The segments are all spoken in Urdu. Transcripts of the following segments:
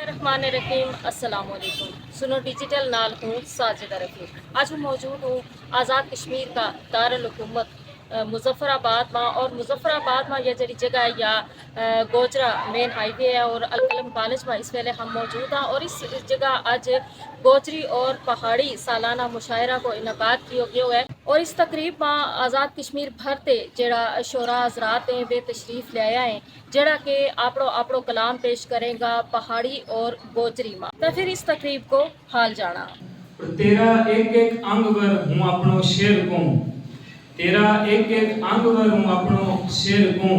الرحمن الرحیم السلام علیکم. سنو ڈیجیٹل نال ہوں ساجدہ رفیق. آج میں موجود ہوں آزاد کشمیر کا دارالحکومت مظفر آباد میں، اور مظفر آباد میں یہ جڑی جگہ ہے یا گوجرا مین ہائی وے ہے اور الکلم کالج میں اس ویلے ہم موجود ہیں. اور اس جگہ آج گوجری اور پہاڑی سالانہ مشاعرہ کو انعقاد کیا گیا ہے، اور اس تقریب میں آزاد کشمیر بھرتے جڑا شعراء حضرات ہیں وہ تشریف لے آیا ہیں، جڑا کہ آپڑو کلام پیش کرے گا پہاڑی اور گوجری ماں. تو پھر اس تقریب کو حال جانا. تیرا ایک ایک انگ ور ہوں اپنو شیر کو، تیرا ایک ایک انگ ور ہوں اپنو شیر کو،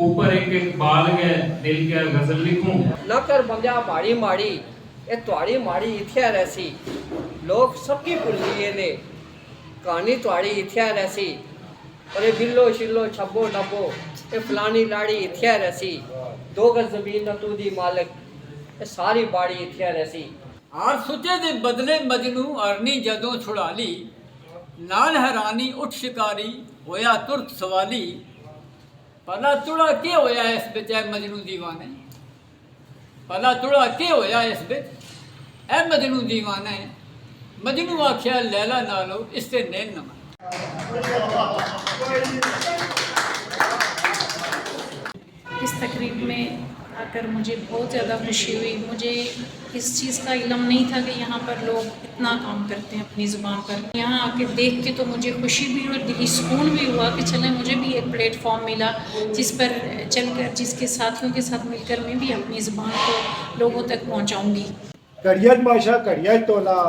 اوپر ایک ایک بال گئے دل کے غزل لکھوں. نہ کر بندیا ماڑی ماڑی اے تواڑی ماڑی اتھیا رہسی، لوگ سب کی بھول لیے نے کہانی تواڑی اتھیا رہسی، اور اے بلو شلو چھبو ڈبو اے فلانی لاڑی اتھیا رہسی، دو گز زمین نہ تو دی مالک اے ساری باڑی اتھیا رہسی. آر سچے دے بدلے مجنو ارنی جدوں چھڑا لی، نال حیرانی اٹھ شکاری ہویا ترک سوالی. پلا تڑا کیا ہویا اس بچ اے مجنو دیوانے، پلا تڑا کیا ہویا اس بچ اے مجنو دیوانے. مجنو آکھیا لیلا نالو اس تے نین نما. اس تقریب میں آ کر مجھے بہت زیادہ خوشی ہوئی. مجھے اس چیز کا علم نہیں تھا کہ یہاں پر لوگ اتنا کام کرتے ہیں اپنی زبان پر. یہاں آ کے دیکھ کے تو مجھے خوشی بھی اور دلی سکون بھی ہوا کہ چلیں مجھے بھی ایک پلیٹ فارم ملا جس پر چل کر جس کے ساتھیوں کے ساتھ مل کر میں بھی اپنی زبان کو لوگوں تک پہنچاؤں گی. کڑیت ماشا کڑیت تولا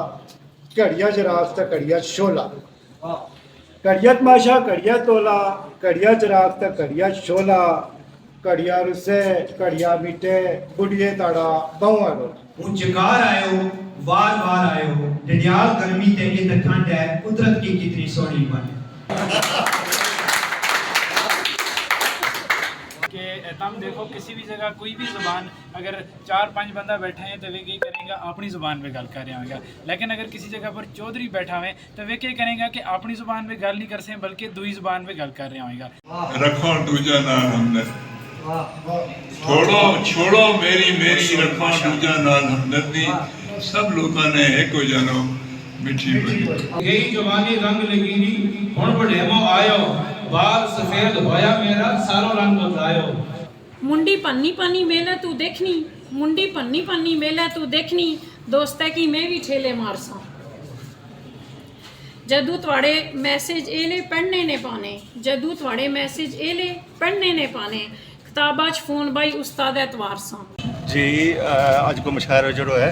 کڑیا جرافتہ کڑیا شولا، کڑیت ماشا کڑیت تولا کڑیا جرافتہ کڑیا شولا، کڑیا رسے کڑیا میٹے بڑھیے تاڑا بہوارو. ہوں چکار آئے ہو وار وار آئے ہو، ڈڈیال گرمی تے یہ ٹھنڈ ہے، قدرت کی کتنی سونی بن. کہ تم دیکھو کسی بھی جگہ کوئی بھی زبان اگر 4-5 بندہ بیٹھے ہیں تو وہ کیا کریں گا اپنی زبان پہ گل کر رہے ہوں گا. لیکن اگر کسی جگہ پر چودھری بیٹھا ہوئے تو وہ کیا کریں گا کہ اپنی زبان پہ گل نہیں کر سکیں بلکہ دوئی زبان پہ گل کر رہے ہوں گا. رکھو دوجا نال ہمدرد، چھوڑو میری رکھو دوجا نال ہمدردی، سب لوگوں نے ایک ہو جانو میٹھی بولی. یہی جوانی رنگ لگینی ہن بڑھیمو آیو، بال سفید ہویا میرا سارو رنگ بتایو. منڈی پنی پنی میلہ تو دیکھنی، منڈی پنی پنی میلہ تو دیکھنی، دوستے کی میں بھی ٹھیلے مارساں. جدو تواڑے میسیج ایلے پڑھنے نے پانے، جدو تواڑے میسیج ایلے پڑھنے نے پانے، کتاباچ فون بائی استاد اتوار ساں. جی آج کو مشاعرہ جڑو ہے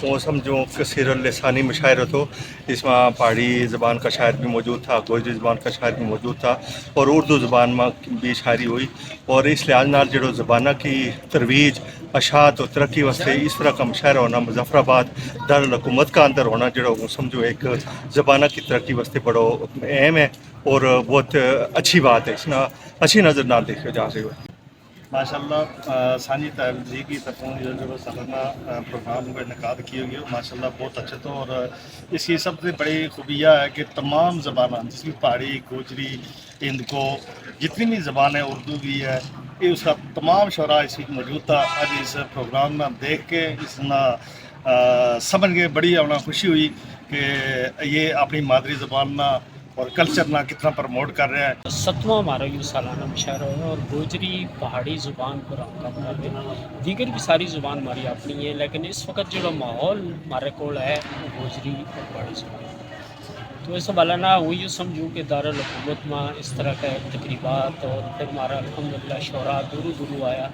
وہ سمجھو کثیر اللسانی مشاعرہ تو اس میں پہاڑی زبان کا شاعر بھی موجود تھا، گوجری زبان کا شاعر بھی موجود تھا، اور اردو زبان میں بھی شاعری ہوئی. اور اس لحاظ نال جڑو زبانہ کی ترویج اشاعت اور ترقی واسطے اس طرح کا مشاعرہ ہونا مظفر آباد دارالحکومت کا اندر ہونا جڑو سمجھو ایک زبانہ کی ترقی واسطے بڑو اہم ہے اور بہت اچھی بات ہے. اس میں اچھی نظر نال دیکھا جا رہی ہے. ماشاءاللہ سانی تہذیبی طرفوں جو سالانہ پروگرام کا انعقاد کیا گیا ماشاءاللہ بہت اچھا تھا. اور اس کی سب سے بڑی خوبیہ ہے کہ تمام زبانیں جس میں پہاڑی گوجری ہندکو جتنی بھی زبانیں اردو بھی ہے یہ اس کا تمام شعراء اس وقت موجود تھا. آج اس پروگرام میں دیکھ کے اس میں سمجھ کے بڑی اپنا خوشی ہوئی کہ یہ اپنی مادری زبان نہ اور کلچر نہ کتنا پروموٹ کر رہے ہیں. 7واں ہمارا یہ سالانہ مشاعرہ ہے اور گوجری پہاڑی زبان پر ہم کام کر رہے ہیں. دیگر بھی ساری زبان ہماری اپنی ہے لیکن اس وقت جو ماحول ہمارے کول ہے وہ گوجری اور پہاڑی زبان. تو اس حوالہ نہ ہوئی سمجھوں کہ دارالحکومت میں اس طرح کا تقریبات اور پھر ہمارا الحمدللہ شعراء دورو دورو آیا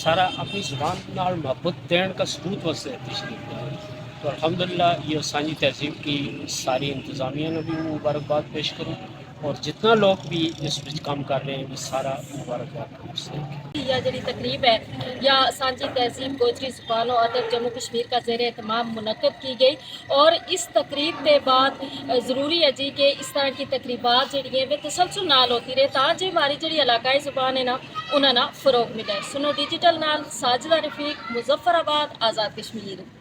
سارا اپنی زبان نال محبت دین کا ثبوت واسطے تشریف لائے. تو الحمدللہ یہ سانجی تہذیب کی ساری انتظامیہ نے بھی مبارکباد پیش کروں اور جتنا لوگ بھی اس وچ کام کر رہے ہیں بھی سارا مبارکباد کروں سے. یہ جڑی تقریب ہے یا سانجی تہذیب گوجری زبان و ادب جموں کشمیر کا زیر اہتمام منعقد کی گئی، اور اس تقریب کے بعد ضروری ہے جی کہ اس طرح کی تقریبات جڑی ہیں وہ تسلسل نال ہوتی رہے تاکہ ہماری جڑی علاقائی زبان ہے نا انہاں نا فروغ ملے. سنو ڈیجیٹل نال ساجدہ رفیق، مظفر آباد، آزاد کشمیر.